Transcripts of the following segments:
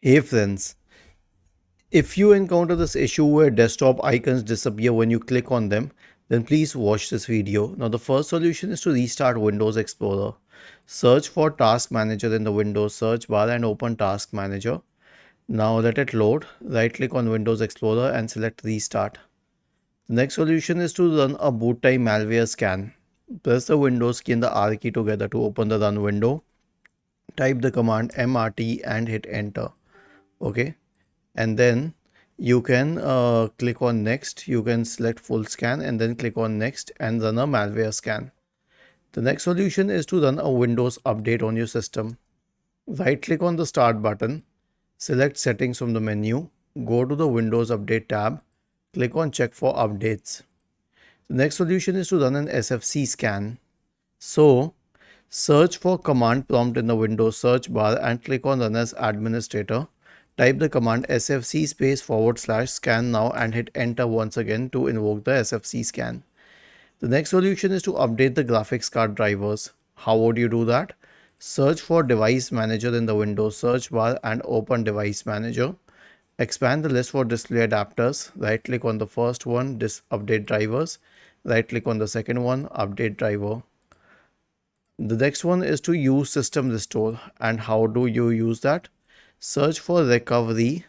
Hey friends, if you encounter this issue where desktop icons disappear when you click on them, then please watch this video. Now the first solution is to restart Windows Explorer. Search for Task Manager in the Windows search bar and open Task Manager. Now let it load. Right click on Windows Explorer and select Restart. The next solution is to run a boot time malware scan. Press the Windows key and the R key together to open the run window. Type the command mrt and hit enter. Okay. And then you can click on next. You can select full scan and then click on next and run a malware scan. The next solution is to run a Windows update on your system. Right click on the start button, select settings from the menu, go to the Windows update tab, click on check for updates. The next solution is to run an SFC scan. So search for command prompt in the Windows search bar and click on run as administrator. Type the command sfc /scan now and hit enter once again to invoke the sfc scan. The next solution is to update the graphics card drivers. How would you do that? Search for device manager in the Windows search bar and open device manager. Expand the list for display adapters. Right click on the first one, update drivers. Right click on the second one, update driver. The next one is to use system restore. And how do you use that? Search for recovery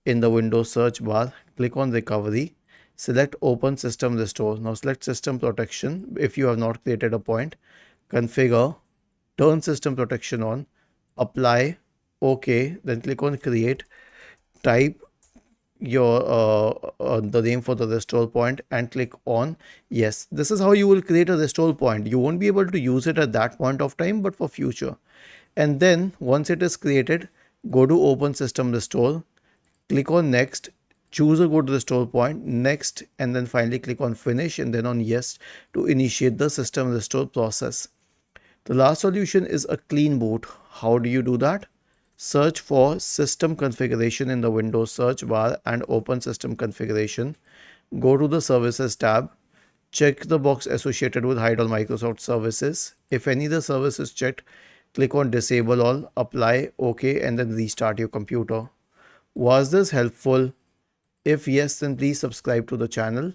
in the Windows search bar. Click on recovery. Select open system restore. Now select system protection if you have not created a point. Configure. Turn system protection on. Apply. OK. Then click on create. Type your the name for the restore point and click on yes. This is how you will create a restore point. You won't be able to use it at that point of time, but for future. And then once it is created, go to open system restore, click on next, choose a good restore point, next, and then finally click on finish and then on yes to initiate the system restore process. The last solution is a clean boot. How do you do that? Search for system configuration in the Windows search bar and open system configuration. Go to the services tab. Check the box associated with hide all Microsoft services. If any of the service is checked, click on disable all, apply, OK, and then restart your computer. Was this helpful? If yes, then please subscribe to the channel.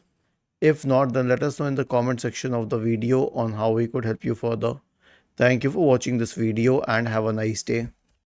If not, then let us know in the comment section of the video on how we could help you further. Thank you for watching this video and have a nice day.